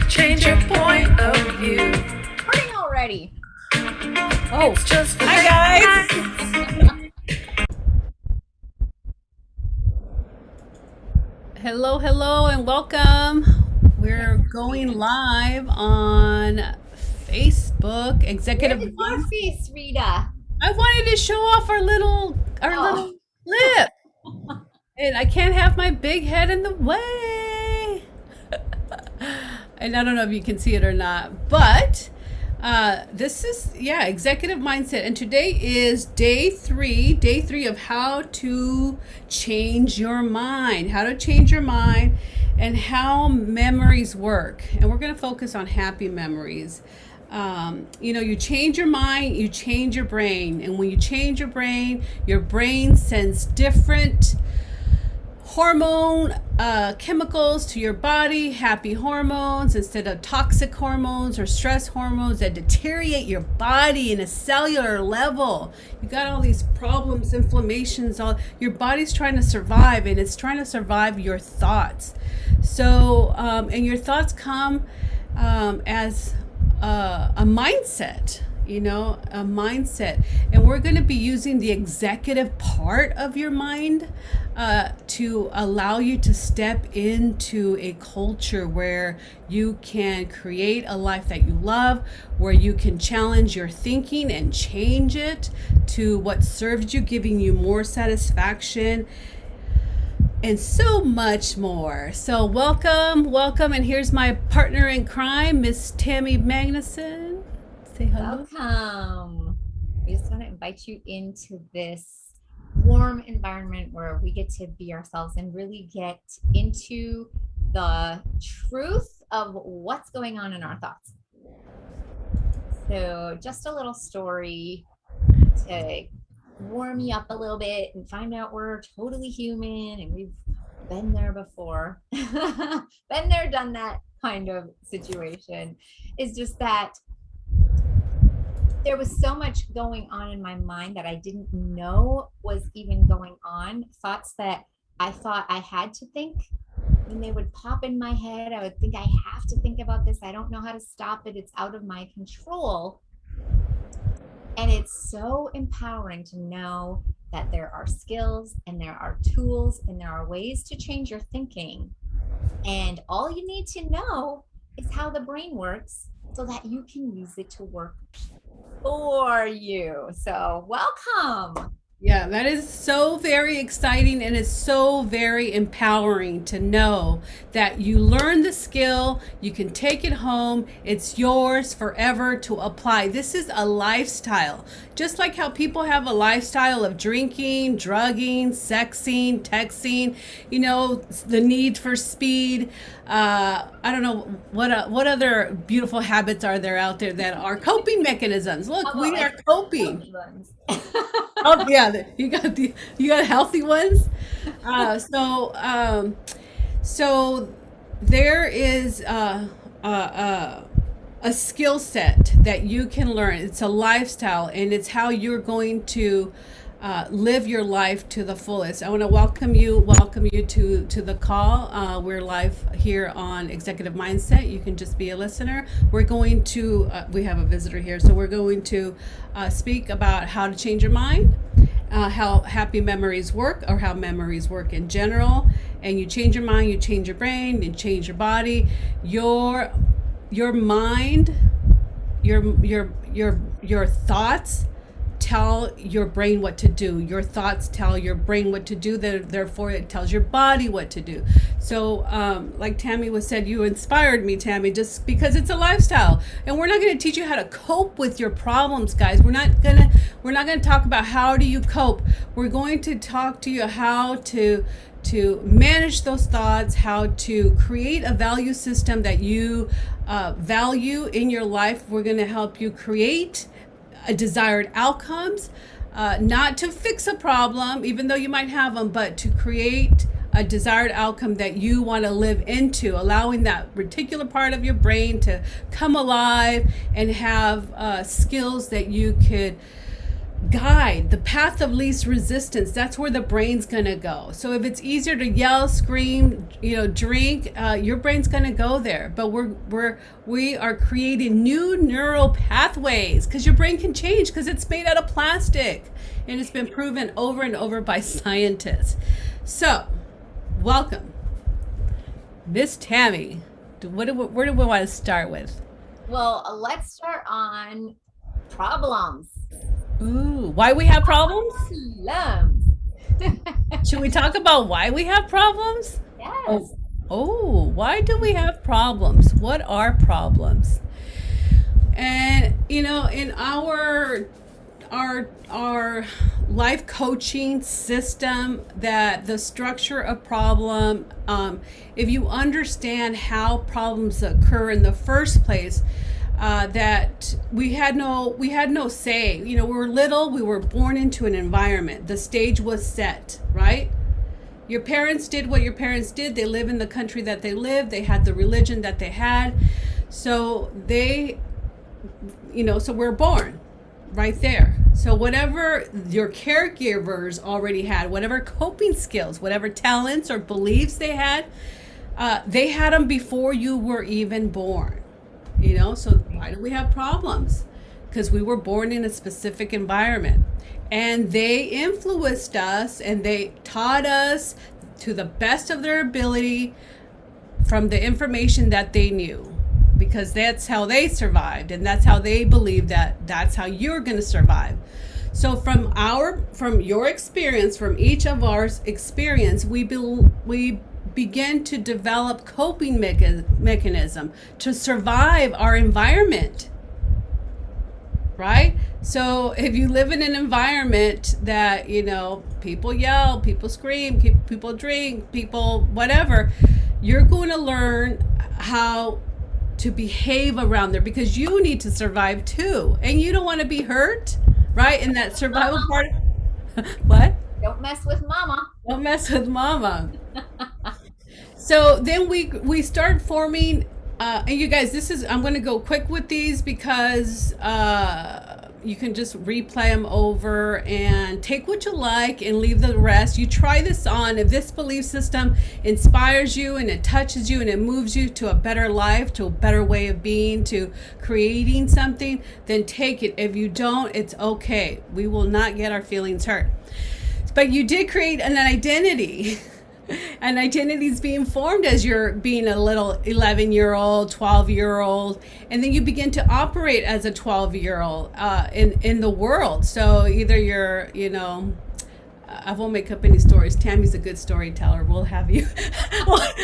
change your point of view. Recording already. Oh, It's just hi guys. Hello, and welcome. We're going live on Facebook. Where Executive is your Mind. face, Rita? I wanted to show off our little clip, and I can't have my big head in the way. And I don't know if you can see it or not, but this is executive mindset, and today is day three of how to change your mind, and how memories work. And we're going to focus on happy memories. You change your mind, you change your brain, and when you change your brain sends different hormone chemicals to your body, happy hormones instead of toxic hormones or stress hormones that deteriorate your body in a cellular level. You got all these problems, inflammations, all your body's trying to survive, and it's trying to survive your thoughts. So and your thoughts come as a mindset, a mindset. And we're going to be using the executive part of your mind to allow you to step into a culture where you can create a life that you love, where you can challenge your thinking and change it to what serves you, giving you more satisfaction and so much more. So welcome, and here's my partner in crime, Miss Tammy Magnuson. Say hello. Welcome. We just want to invite you into this warm environment where we get to be ourselves and really get into the truth of what's going on in our thoughts. So just a little story to warm you up a little bit and find out we're totally human and we've been there before. Been there, done that kind of situation. Is just that there was so much going on in my mind that I didn't know was even going on. Thoughts that I thought I had to think. When they would pop in my head, I would think I have to think about this. I don't know how to stop it. It's out of my control. And it's so empowering to know that there are skills and there are tools and there are ways to change your thinking. And all you need to know is how the brain works so that you can use it to work for you. So welcome. Yeah, that is so very exciting, and it's so very empowering to know that you learn the skill, you can take it home, it's yours forever to apply. This is a lifestyle. Just like how people have a lifestyle of drinking, drugging, sexing, texting, the need for speed. I don't know what other beautiful habits are there out there that are coping mechanisms. Look, we are coping. Oh yeah, you got healthy ones. So there is a skill set that you can learn. It's a lifestyle, and it's how you're going to live your life to the fullest. I want to welcome you to the call. We're live here on Executive Mindset. You can just be a listener. We're going to we have a visitor here, so we're going to speak about how to change your mind, how happy memories work, or how memories work in general. And you change your mind, you change your brain, you change your body. Your mind, your thoughts tell your brain what to do. Your thoughts tell your brain what to do. Therefore, it tells your body what to do. So, like Tammy said, you inspired me, Tammy, just because it's a lifestyle. And we're not going to teach you how to cope with your problems, guys. We're not going to talk about how do you cope. We're going to talk to you how to manage those thoughts, how to create a value system that you value in your life. We're going to help you create desired outcomes, not to fix a problem, even though you might have them, but to create a desired outcome that you want to live into, allowing that particular part of your brain to come alive and have skills that you could guide, the path of least resistance. That's where the brain's gonna go. So if it's easier to yell, scream, drink, your brain's gonna go there. But we are creating new neural pathways, because your brain can change, because it's made out of plastic, and it's been proven over and over by scientists. So, welcome, Miss Tammy. Where do we want to start with? Well, let's start on problems. Ooh, why we have problems? Problems. Should we talk about why we have problems? Yes. Oh, why do we have problems? What are problems? And in our life coaching system, that the structure of problem, if you understand how problems occur in the first place, that we had no say. We were little, we were born into an environment. The stage was set, right? Your parents did what your parents did. They live in the country that they lived. They had the religion that they had. So so we're born right there. So whatever your caregivers already had, whatever coping skills, whatever talents or beliefs they had them before you were even born. So why do we have problems? Because we were born in a specific environment, and they influenced us, and they taught us to the best of their ability from the information that they knew, because that's how they survived, and that's how they believed that's how you're going to survive. So from your experience, from each of our experience, we begin to develop coping mechanism to survive our environment, right? So if you live in an environment that people yell, people scream, people drink, people whatever, you're going to learn how to behave around there, because you need to survive too, and you don't want to be hurt, right? In that survival part. What? Don't mess with mama. Don't mess with mama. So then we start forming, and you guys, I'm going to go quick with these, because you can just replay them over and take what you like and leave the rest. You try this on. If this belief system inspires you and it touches you and it moves you to a better life, to a better way of being, to creating something, then take it. If you don't, it's okay. We will not get our feelings hurt. But you did create an identity. And identity is being formed as you're being a little 11-year-old, 12-year-old, and then you begin to operate as a 12-year-old in the world. So either you're, I won't make up any stories. Tammy's a good storyteller. We'll have you,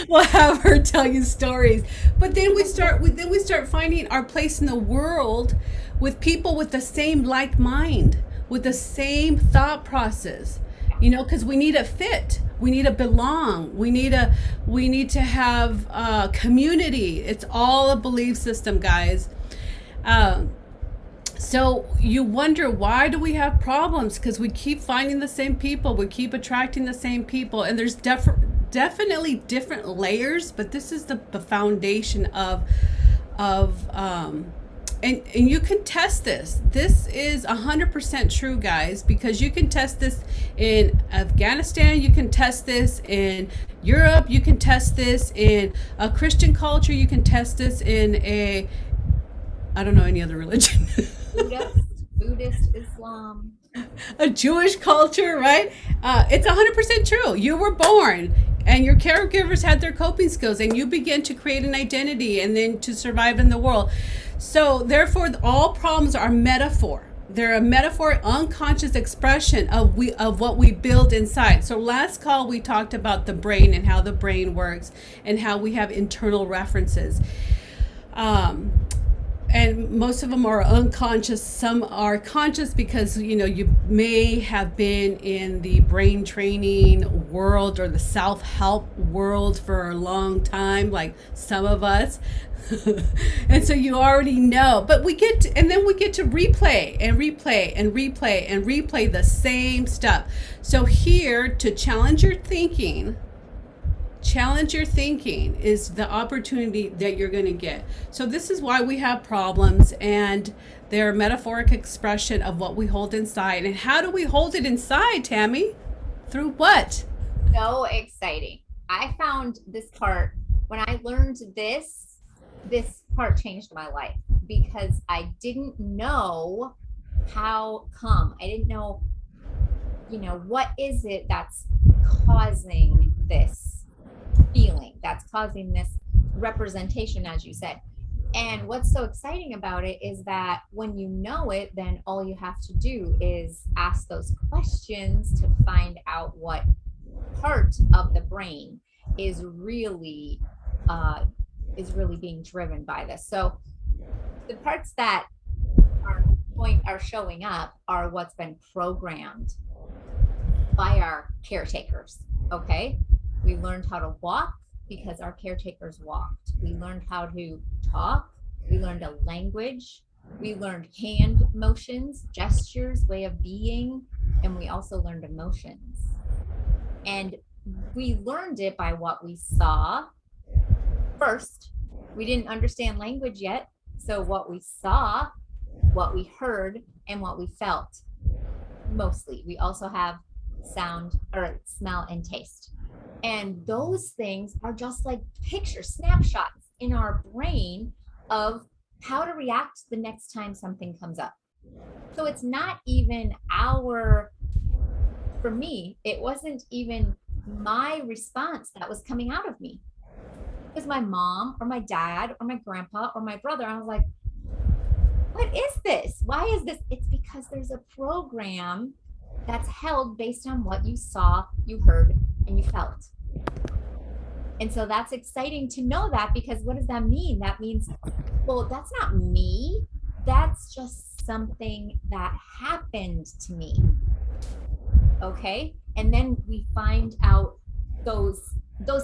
we'll have her tell you stories. But then we start finding our place in the world with people with the same like mind, with the same thought process. Because we need a fit, we need to belong, we need to have community. It's all a belief system, guys. So you wonder, why do we have problems? Because we keep finding the same people, we keep attracting the same people, and there's definitely different layers, but this is the foundation of and you can test this. This is 100% true, guys, because you can test this in Afghanistan, you can test this in Europe, you can test this in a Christian culture, you can test this in I don't know any other religion. Buddhist, Islam. A Jewish culture, right? It's 100% true. You were born, and your caregivers had their coping skills, and you begin to create an identity and then to survive in the world. So therefore, all problems are metaphor. They're a metaphor, unconscious expression of what we build inside. So last call, we talked about the brain and how the brain works and how we have internal references. And most of them are unconscious. Some are conscious because, you may have been in the brain training world or the self-help world for a long time, like some of us. And so you already know, but we get to replay and replay and replay and replay the same stuff. So here, to challenge your thinking, challenge your thinking is the opportunity that you're going to get. So this is why we have problems, and they're a metaphoric expression of what we hold inside. And how do we hold it inside, Tammy? Through what? So exciting. I found this part when I learned this part changed my life, because I didn't know how come. I didn't know, what is it that's causing this feeling, that's causing this representation, as you said. And what's so exciting about it is that when you know it, then all you have to do is ask those questions to find out what part of the brain is really being driven by this. So the parts that are showing up are what's been programmed by our caretakers. Okay, we learned how to walk because our caretakers walked. We learned how to talk. We learned a language. We learned hand motions, gestures, way of being, and we also learned emotions. And we learned it by what we saw first. We didn't understand language yet, so what we saw, what we heard, and what we felt. Mostly. We also have sound or smell and taste. And those things are just like pictures, snapshots in our brain of how to react the next time something comes up. So it's not even for me, it wasn't even my response that was coming out of me. It was my mom or my dad or my grandpa or my brother. I was like, what is this? Why is this? It's because there's a program that's held based on what you saw, you heard, and you felt. And so that's exciting to know that, because what does that mean? That means, well, that's not me. That's just something that happened to me. Okay. And then we find out those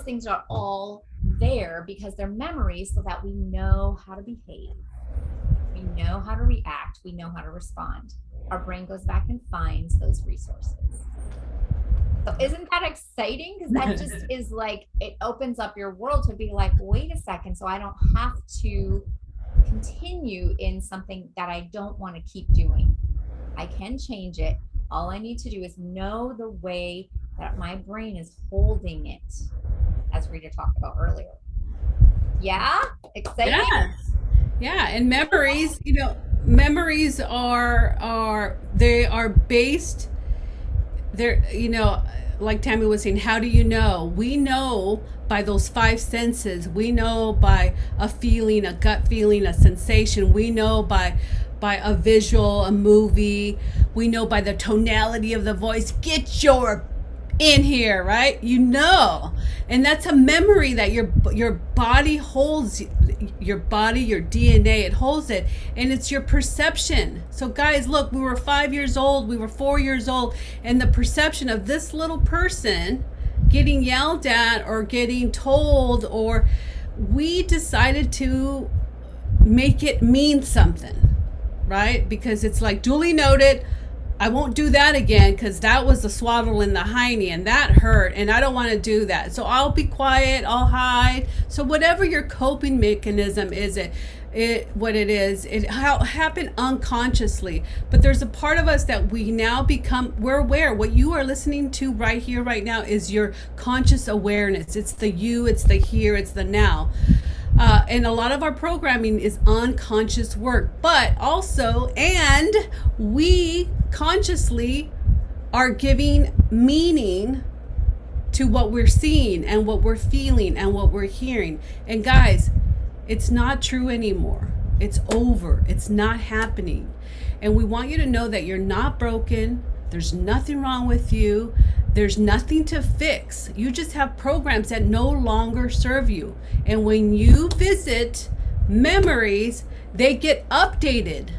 things are all there because they're memories, so that we know how to behave. We know how to react. We know how to respond. Our brain goes back and finds those resources. So isn't that exciting? Because that just is like, it opens up your world to be like, wait a second, so I don't have to continue in something that I don't want to keep doing. I can change it. All I need to do is know the way that my brain is holding it, as Rita talked about earlier. Yeah? Exciting? Yes. Yeah, and memories, memories are based, they're, like Tammy was saying, how do you know? We know by those five senses. We know by a feeling, a gut feeling, a sensation. We know by a visual, a movie. We know by the tonality of the voice. Get your in here, right? And that's a memory that your body holds. Your body, your DNA, it holds it, and it's your perception. So guys, look, we were 5 years old, we were 4 years old, and the perception of this little person getting yelled at or getting told, or we decided to make it mean something, right? Because it's like, duly noted, I won't do that again, because that was the swaddle in the hiney and that hurt, and I don't want to do that. So I'll be quiet, I'll hide. So whatever your coping mechanism is, what it is, it happened unconsciously. But there's a part of us that we now we're aware. What you are listening to right here, right now, is your conscious awareness. It's the you, it's the here, it's the now. And a lot of our programming is unconscious work, but also, and we consciously are giving meaning to what we're seeing and what we're feeling and what we're hearing. And guys, it's not true anymore. It's over. It's not happening. And we want you to know that you're not broken. There's nothing wrong with you. There's nothing to fix. You just have programs that no longer serve you. And when you visit memories, they get updated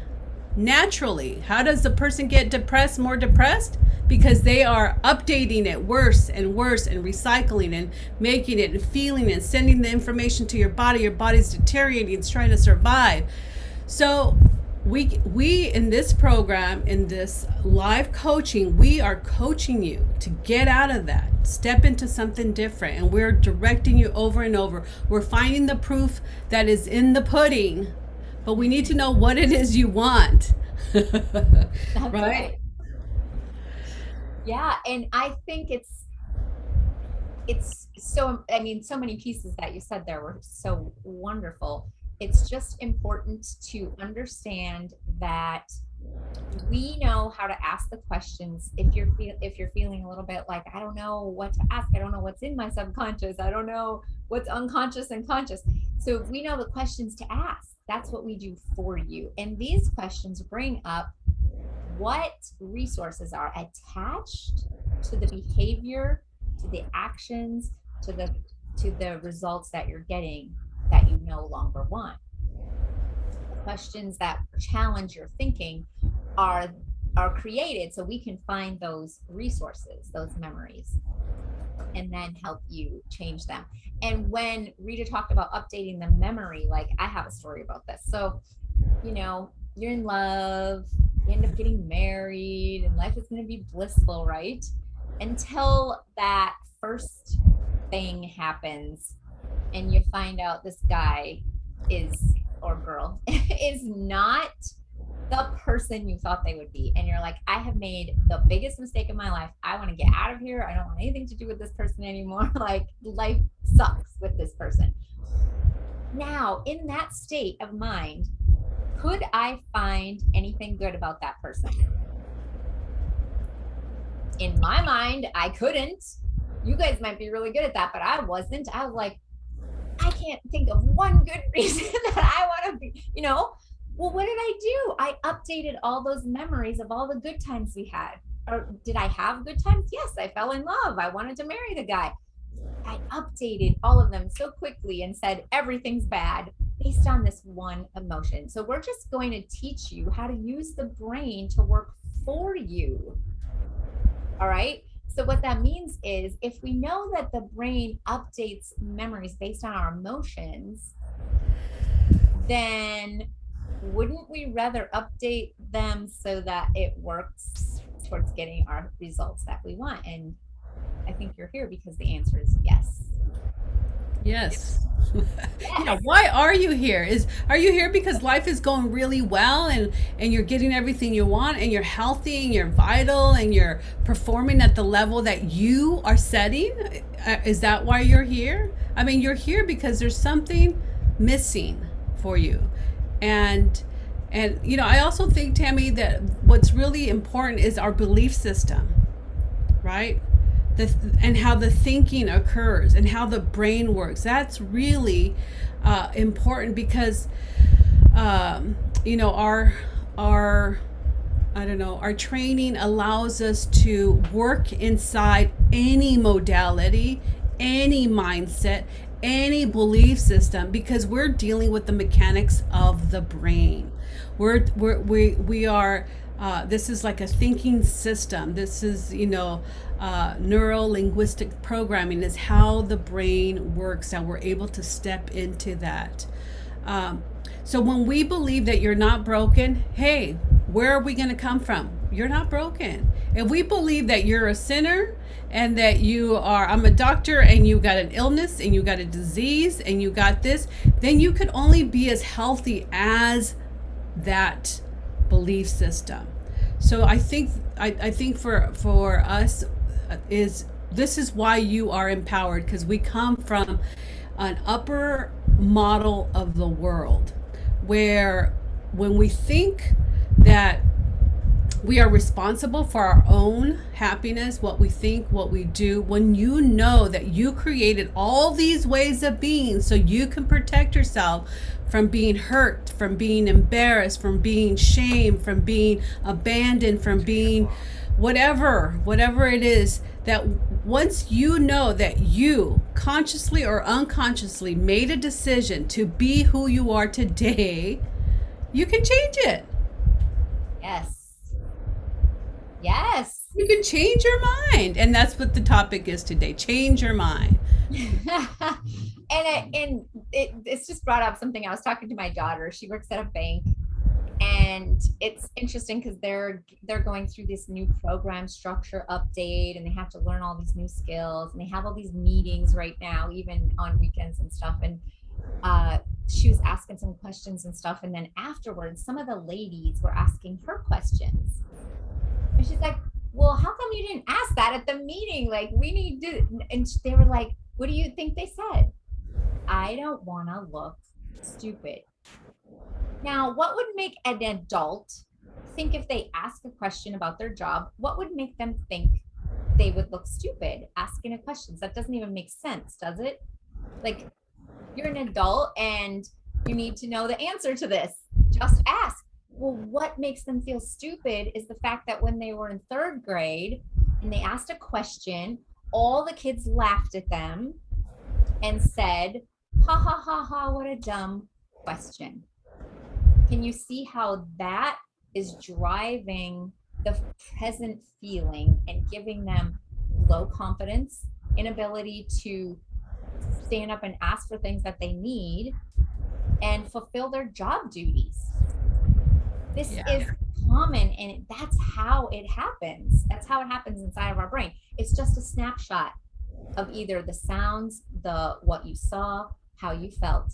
naturally. How does the person get depressed, more depressed? Because they are updating it worse and worse and recycling and making it and feeling and sending the information to your body. Your body's deteriorating. It's trying to survive. So we in this program, in this live coaching, we are coaching you to get out of that, step into something different, and we're directing you over and over. We're finding the proof that is in the pudding, but we need to know what it is you want. That's Right? right. Yeah, and I think it's so, I mean, so many pieces that you said there were so wonderful. It's just important to understand that we know how to ask the questions. If you're feeling a little bit like, I don't know what to ask, I don't know what's in my subconscious, I don't know what's unconscious and conscious. So if we know the questions to ask, that's what we do for you. And these questions bring up what resources are attached to the behavior, to the actions, to the results that you're getting that you no longer want. Questions that challenge your thinking are created so we can find those resources, those memories, and then help you change them. And when Rita talked about updating the memory, like, I have a story about this. So, you're in love, you end up getting married, and life is going to be blissful, right? Until that first thing happens and you find out this guy is, or girl, is not the person you thought they would be. And you're like, I have made the biggest mistake of my life. I want to get out of here. I don't want anything to do with this person anymore. Like, life sucks with this person. Now, in that state of mind, could I find anything good about that person? In my mind, I couldn't. You guys might be really good at that, but I wasn't. I was like, I can't think of one good reason that I want to be, Well, what did I do? I updated all those memories of all the good times we had. Or did I have good times? Yes, I fell in love. I wanted to marry the guy. I updated all of them so quickly and said everything's bad based on this one emotion. So we're just going to teach you how to use the brain to work for you. All right. So what that means is, if we know that the brain updates memories based on our emotions, then wouldn't we rather update them so that it works towards getting our results that we want? And I think you're here because the answer is yes. Yes. Yes. Yeah, why are you here? Are you here because life is going really well and you're getting everything you want and you're healthy and you're vital and you're performing at the level that you are setting? Is that why you're here? I mean, you're here because there's something missing for you. And I also think, Tammy, that what's really important is our belief system, right? And how the thinking occurs and how the brain works. That's really important because our training allows us to work inside any modality, any mindset, any belief system, because we're dealing with the mechanics of the brain. We are this is like a thinking system. This is neuro-linguistic programming is how the brain works, and we're able to step into that. So when we believe that you're not broken, hey, where are we going to come from? You're not broken. If we believe that you're a sinner and that I'm a doctor and you got an illness and you got a disease and you got this, then you could only be as healthy as that belief system. So I think for us this is why you are empowered, because we come from an upper model of the world where when we think that we are responsible for our own happiness, what we think, what we do, when you know that you created all these ways of being so you can protect yourself from being hurt, from being embarrassed, from being shamed, from being abandoned, from being whatever it is, that once you know that you consciously or unconsciously made a decision to be who you are today, you can change it. Yes. You can change your mind. And that's what the topic is today. Change your mind. And it's just brought up something. I was talking to my daughter. She works at a bank, and And it's interesting because they're going through this new program structure update, and they have to learn all these new skills, and they have all these meetings right now, even on weekends and stuff. And she was asking some questions and stuff, and then afterwards some of the ladies were asking her questions, and she's like, well, how come you didn't ask that at the meeting? Like, we need to. And they were like, what do you think they said? I don't want to look stupid. Now, what would make an adult think, if they ask a question about their job, what would make them think they would look stupid asking a question? That doesn't even make sense, does it? Like, you're an adult and you need to know the answer to this. Just ask. Well, what makes them feel stupid is the fact that when they were in third grade and they asked a question, all the kids laughed at them and said, ha ha ha ha, what a dumb question. Can you see how that is driving the present feeling and giving them low confidence, inability to stand up and ask for things that they need and fulfill their job duties? This is common, and that's how it happens. That's how it happens inside of our brain. It's just a snapshot of either the sounds, what you saw, how you felt,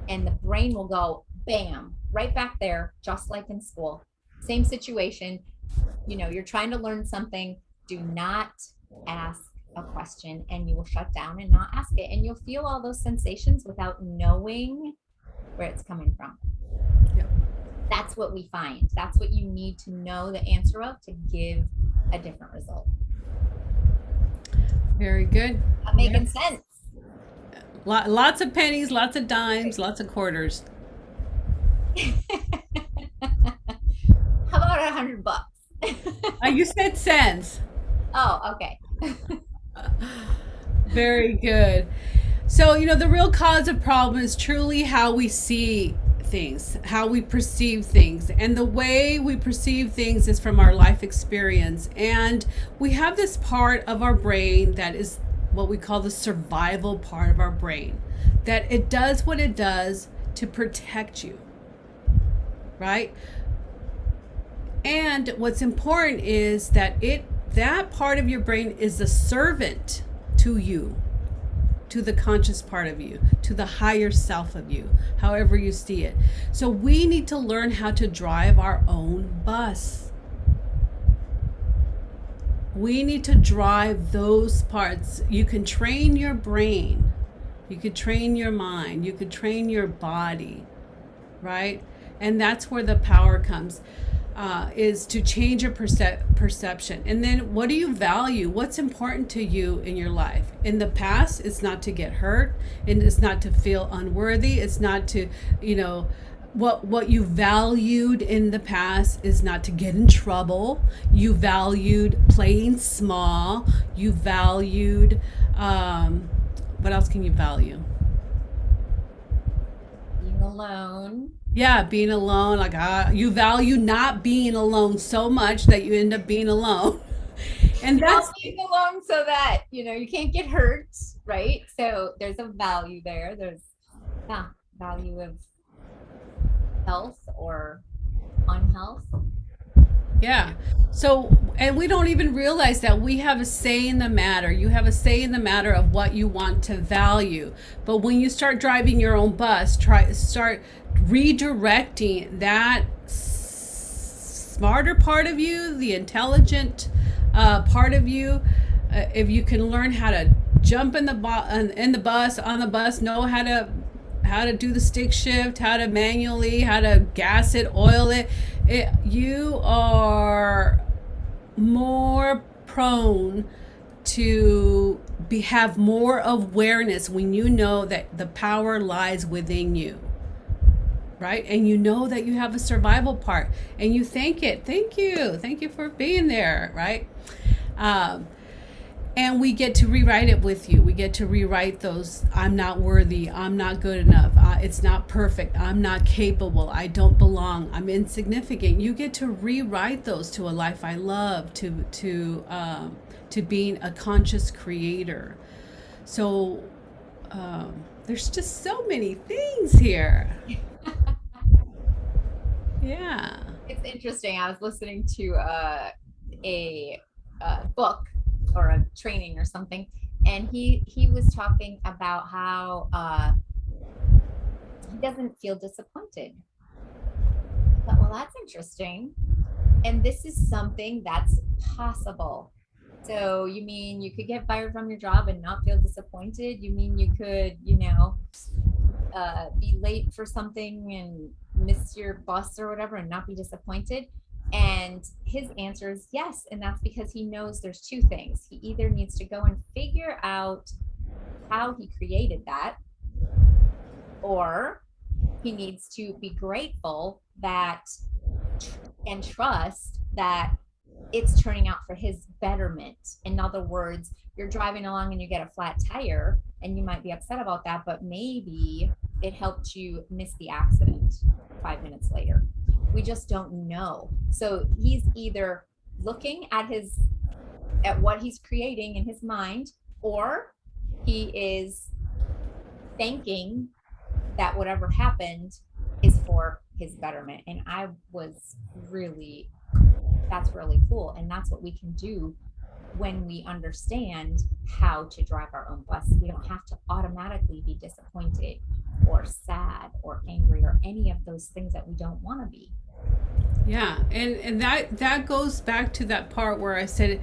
and the brain will go bam, right back there, just like in school. Same situation. You're trying to learn something. Do not ask a question, and you will shut down and not ask it. And you'll feel all those sensations without knowing where it's coming from. Yep. That's what we find. That's what you need to know the answer of to give a different result. Very good. That making sense? Lots of pennies, lots of dimes, lots of quarters. How about $100? You said cents. Oh, okay. Very good. So, the real cause of problem is truly how we see things, how we perceive things. And the way we perceive things is from our life experience. And we have this part of our brain that is what we call the survival part of our brain, that it does what it does to protect you, right? And what's important is that that part of your brain is a servant to you, to the conscious part of you, to the higher self of you, however you see it. So we need to learn how to drive our own bus. We need to drive those parts. You can train your brain, you could train your mind, you could train your body, right? And that's where the power comes. Is to change your perception. And then, what do you value? What's important to you in your life? In the past, it's not to get hurt, and it's not to feel unworthy. It's not to, what you valued in the past is not to get in trouble. You valued playing small. You valued, what else can you value? Being alone. Yeah, being alone. Like, you value not being alone so much that you end up being alone. And that's being alone so that, you can't get hurt, right? So there's a value there. There's value of health or unhealth. Yeah. So, and we don't even realize that we have a say in the matter. You have a say in the matter of what you want to value. But when you start driving your own bus, start redirecting that smarter part of you, the intelligent part of you. If you can learn how to jump in the bus, know how to do the stick shift, how to manually, how to gas it, oil it, you are more prone to have more awareness when you know that the power lies within you, right? And you know that you have a survival part, and you thank you for being there, right? And we get to rewrite it with you. We get to rewrite those, I'm not worthy, I'm not good enough, it's not perfect, I'm not capable, I don't belong, I'm insignificant. You get to rewrite those to a life I love, to being a conscious creator. So there's just so many things here. Yeah. It's interesting. I was listening to a book or a training or something, and he was talking about how he doesn't feel disappointed. I thought, well, that's interesting. And this is something that's possible. So you mean you could get fired from your job and not feel disappointed? You mean you could, be late for something and miss your bus or whatever and not be disappointed? And his answer is yes. And that's because he knows there's two things. He either needs to go and figure out how he created that, or he needs to be grateful that and trust that it's turning out for his betterment. In other words, you're driving along and you get a flat tire and you might be upset about that, but maybe it helped you miss the accident 5 minutes later. We just don't know. So he's either looking at what he's creating in his mind, or he is thanking that whatever happened is for his betterment. And I was really, that's really cool. And that's what we can do when we understand how to drive our own bus. We don't have to automatically be disappointed or sad or angry or any of those things that we don't want to be. Yeah, and that goes back to that part where I said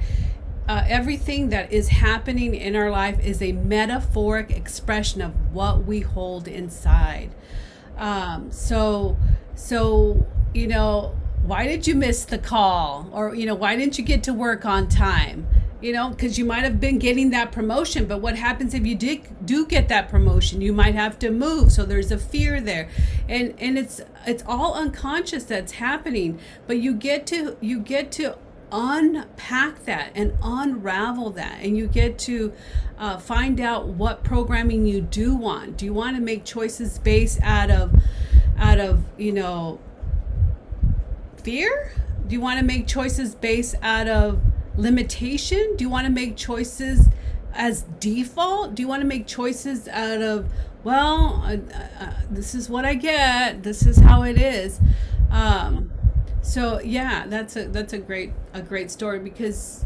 everything that is happening in our life is a metaphoric expression of what we hold inside. So why did you miss the call, or why didn't you get to work on time? Because you might have been getting that promotion, but what happens if you do get that promotion? You might have to move, so there's a fear there, and it's all unconscious that's happening. But you get to unpack that and unravel that, and you get to find out what programming you do want. Do you want to make choices based out of fear? Do you want to make choices based out of limitation? Do you want to make choices as default? Do you want to make choices out of, this is what I get, this is how it is? So yeah, that's a great story, because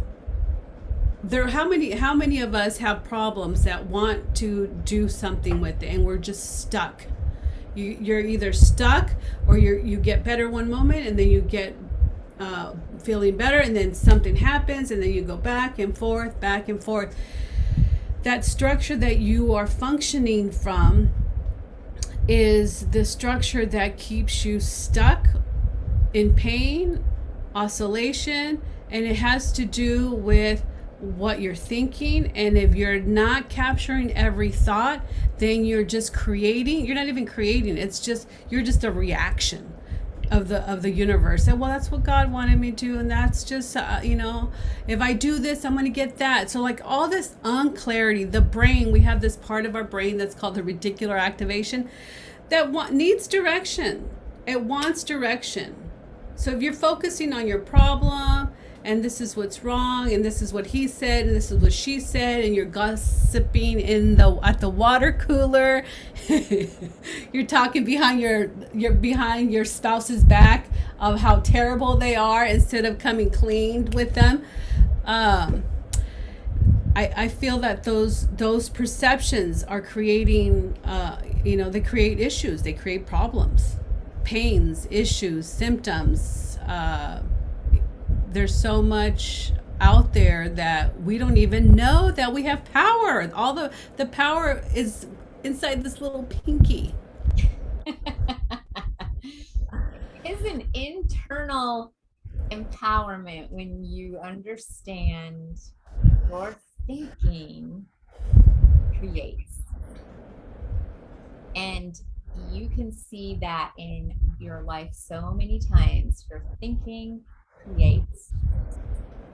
how many of us have problems that want to do something with it, and we're just stuck. You're either stuck, or you get better one moment and then you get feeling better, and then something happens, and then you go back and forth. That structure that you are functioning from is the structure that keeps you stuck in pain, oscillation, and it has to do with what you're thinking. And if you're not capturing every thought, then you're just creating. You're not even creating, you're just a reaction of the universe. And that's what God wanted me to, and that's just if I do this, I'm going to get that. So like all this unclarity, the brain, we have this part of our brain that's called the reticular activation that needs direction. It wants direction. So if you're focusing on your problem, and this is what's wrong, and this is what he said, and this is what she said, and you're gossiping at the water cooler, you're talking behind your spouse's back of how terrible they are instead of coming clean with them. I feel that those perceptions are creating, they create issues, they create problems, pains, issues, symptoms. There's so much out there that we don't even know that we have power. All the power is inside this little pinky. It's an internal empowerment when you understand your thinking creates. And you can see that in your life so many times. Your thinking creates.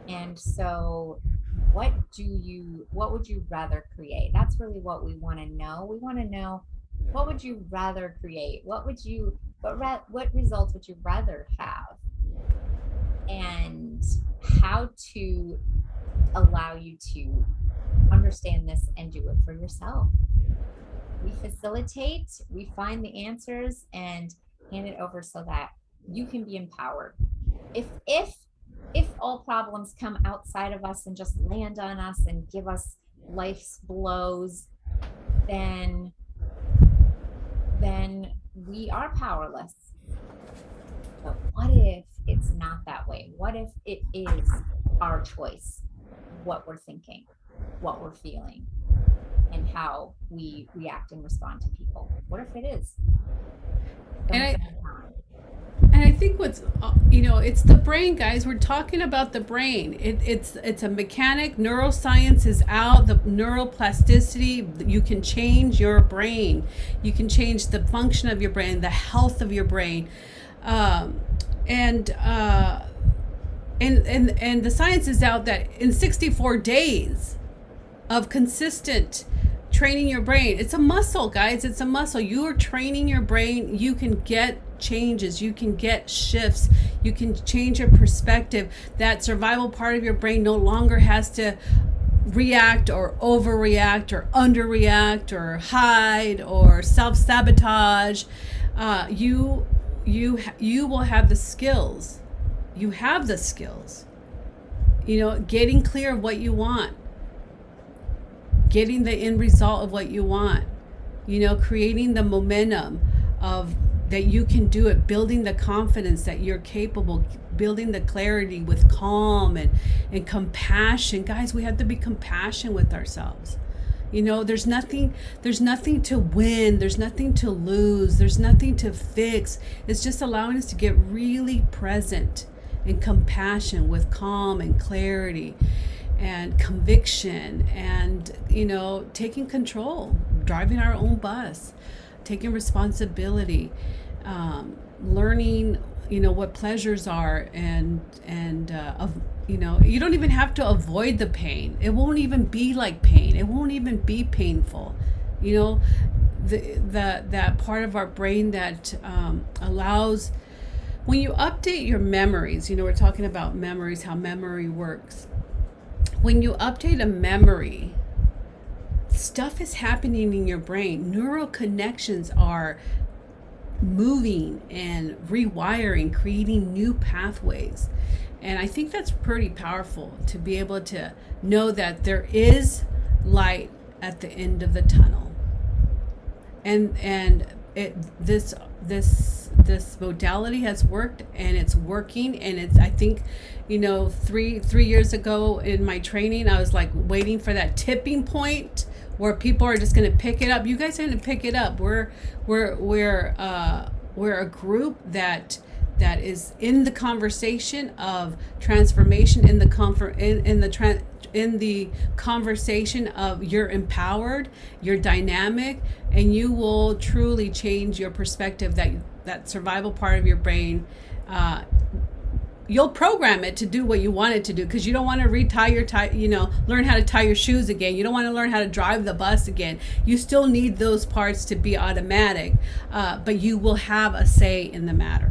And so what would you rather create? That's really what we want to know. We want to know, what would you rather create? What results would you rather have? And how to allow you to understand this and do it for yourself. We facilitate, we find the answers and hand it over so that you can be empowered. If all problems come outside of us and just land on us and give us life's blows, then we are powerless. But what if it's not that way? What if it is our choice, what we're thinking, what we're feeling, and how we react and respond to people? What if it is? And I think what's, it's the brain, guys. We're talking about the brain. It's a mechanic. Neuroscience is out. The neuroplasticity. You can change your brain. You can change the function of your brain, the health of your brain, and the science is out that in 64 days of consistent training your brain, it's a muscle, guys. It's a muscle. You are training your brain. You can get changes, you can get shifts, you can change your perspective. That survival part of your brain no longer has to react or overreact or underreact or hide or self-sabotage. You will have the skills. You have the skills. Getting clear of what you want, getting the end result of what you want, creating the momentum of that you can do it, building the confidence that you're capable, building the clarity with calm and compassion. Guys, we have to be compassionate with ourselves. There's nothing to win, there's nothing to lose, there's nothing to fix. It's just allowing us to get really present and compassion with calm and clarity and conviction and taking control, driving our own bus, taking responsibility, learning what pleasures are, and you don't even have to avoid the pain. It won't even be like pain. It won't even be painful. That part of our brain that allows, when you update your memories, we're talking about memories, how memory works. When you update a memory, stuff is happening in your brain. Neural connections are moving and rewiring, creating new pathways. And I think that's pretty powerful, to be able to know that there is light at the end of the tunnel. And this modality has worked, and it's working, and it's, I think, 3 years ago in my training, I was like waiting for that tipping point where people are just going to pick it up. You guys are going to pick it up. We're a group that is in the conversation of transformation, in the conversation of you're empowered, you're dynamic, and you will truly change your perspective. That survival part of your brain, you'll program it to do what you want it to do, because you don't want to learn how to tie your shoes again. You don't want to learn how to drive the bus again. You still need those parts to be automatic, but you will have a say in the matter.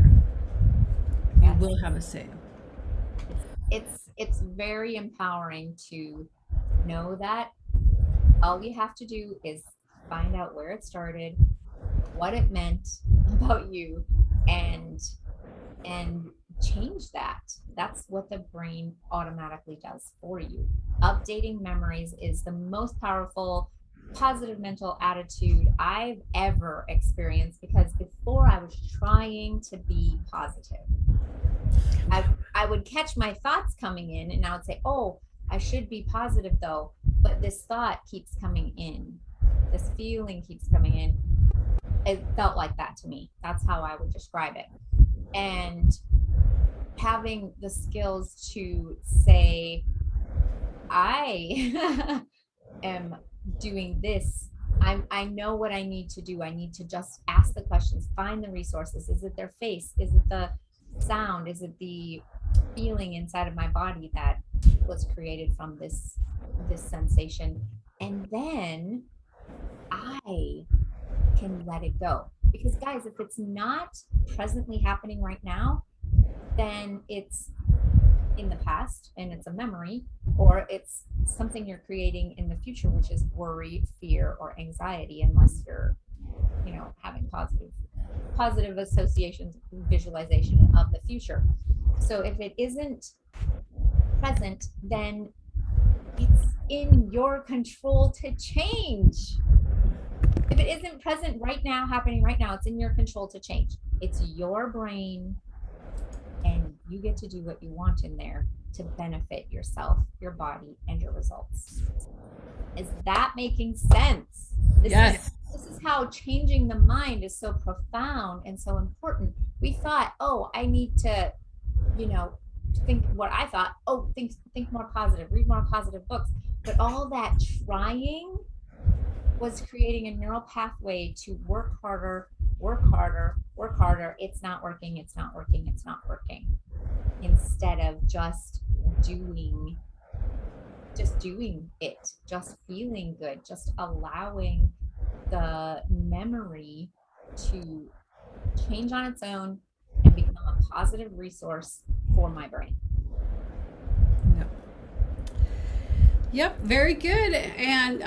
You will have a say. It's very empowering to know that all we have to do is find out where it started, what it meant about you, and change that. That's what the brain automatically does for you. Updating memories is the most powerful positive mental attitude I've ever experienced, because before I was trying to be positive. I would catch my thoughts coming in and I would say, oh, I should be positive though, but this thought keeps coming in, this feeling keeps coming in. It felt like that to me. That's how I would describe it. And having the skills to say, I am doing this. I know what I need to do. I need to just ask the questions, find the resources. Is it their face? Is it the sound? Is it the feeling inside of my body that was created from this sensation? And then I can let it go. Because guys, if it's not presently happening right now, then it's in the past and it's a memory, or it's something you're creating in the future, which is worry, fear, or anxiety, unless you're having positive associations, visualization of the future. So if it isn't present, then it's in your control to change. If it isn't present right now, happening right now, it's in your control to change. It's your brain, and you get to do what you want in there to benefit yourself, your body, and your results. Is that making sense? Yes. This is how changing the mind is so profound and so important. We thought, oh, I need to, think what I thought, oh, think more positive, read more positive books. But all that trying was creating a neural pathway to work harder, work harder, work harder. It's not working, it's not working, it's not working. Instead of just doing it, just feeling good, just allowing the memory to change on its own and become a positive resource for my brain. Yep, very good. And,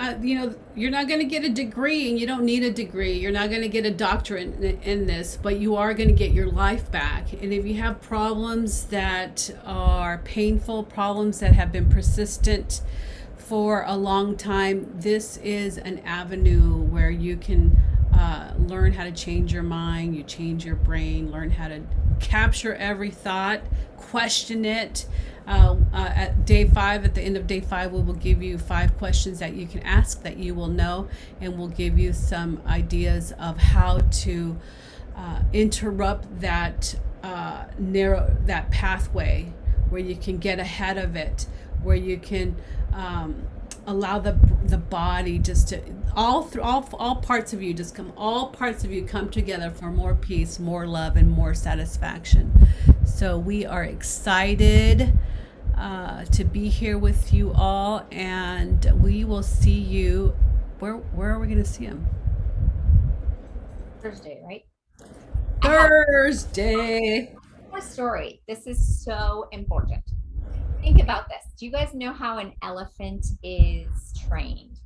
you're not going to get a degree, and you don't need a degree. You're not going to get a doctorate in this, but you are going to get your life back. And if you have problems that are painful, problems that have been persistent for a long time, this is an avenue where you can learn how to change your mind, you change your brain, learn how to capture every thought, question it. At day 5, at the end of day 5, we will give you 5 questions that you can ask that you will know, and we'll give you some ideas of how to interrupt that that pathway, where you can get ahead of it, where you can allow the body just to all parts of you come together for more peace, more love, and more satisfaction. So we are excited to be here with you all, and we will see you. Where are we going to see him? Thursday, right? Thursday. More story. This is so important. Think about this. Do you guys know how an elephant is trained?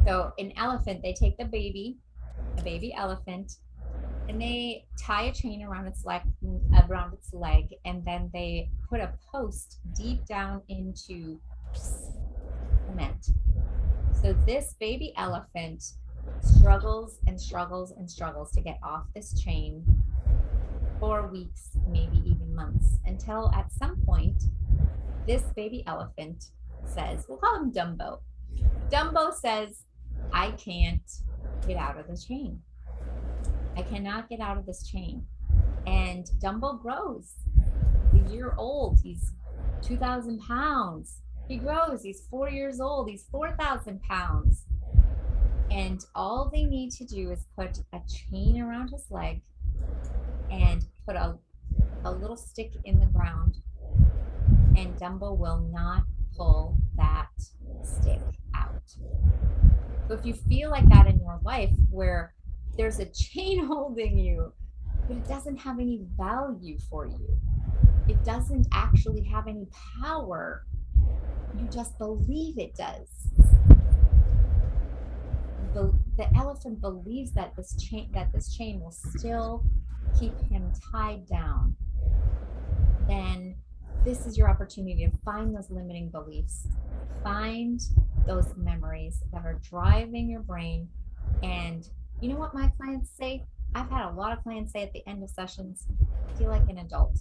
So an elephant, they take a baby elephant, and they tie a chain around its leg, and then they put a post deep down into cement. So this baby elephant struggles and struggles and struggles to get off this chain for weeks, maybe even months, until at some point, this baby elephant says, we'll call him Dumbo. Dumbo says, I can't get out of the chain. I cannot get out of this chain. And Dumbo grows. He's a year old. He's 2,000 pounds. He grows. He's 4 years old. He's 4,000 pounds. And all they need to do is put a chain around his leg and put a little stick in the ground, and Dumbo will not pull that stick out. So if you feel like that in your life, where there's a chain holding you, but it doesn't have any value for you, it doesn't actually have any power, you just believe it does. The elephant believes that this chain will still keep him tied down. Then this is your opportunity to find those limiting beliefs, find those memories that are driving your brain. And you know what my clients say? I've had a lot of clients say at the end of sessions, feel like an adult.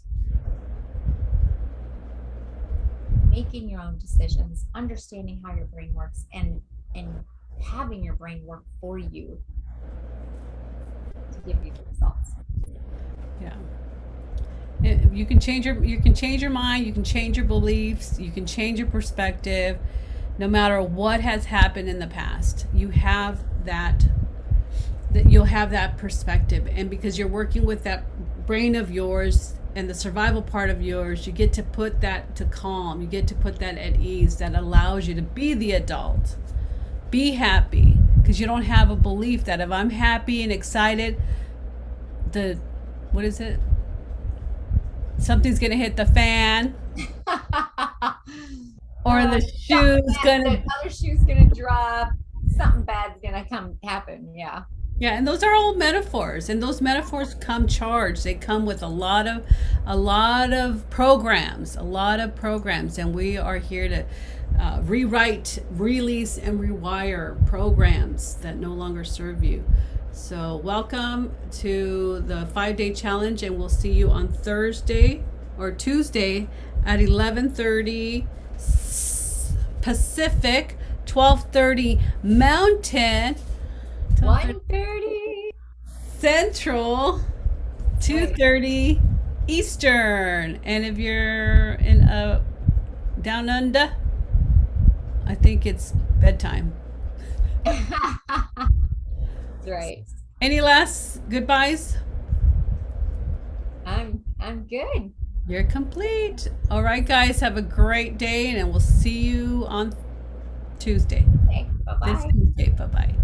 Making your own decisions, understanding how your brain works, and having your brain work for you to give you the results. Yeah. You can change your mind, you can change your beliefs, you can change your perspective. No matter what has happened in the past, you have that you'll have that perspective. And because you're working with that brain of yours and the survival part of yours, you get to put that to calm, you get to put that at ease, that allows you to be the adult. Be happy, because you don't have a belief that if I'm happy and excited, something's gonna hit the fan, or the shoe's gonna drop, something bad's gonna happen. Yeah. Yeah, and those are all metaphors, and those metaphors come charged. They come with a lot of programs, and we are here to rewrite, release, and rewire programs that no longer serve you. So, welcome to the 5-day challenge, and we'll see you on Thursday or Tuesday at 11:30 Pacific, 12:30 Mountain. 1:30. Central, Right. 2:30 Eastern. And if you're in down under, I think it's bedtime. That's right. Any last goodbyes? I'm good. You're complete. All right, guys, have a great day, and we'll see you on Tuesday. Okay, This bye-bye. Tuesday. Bye bye.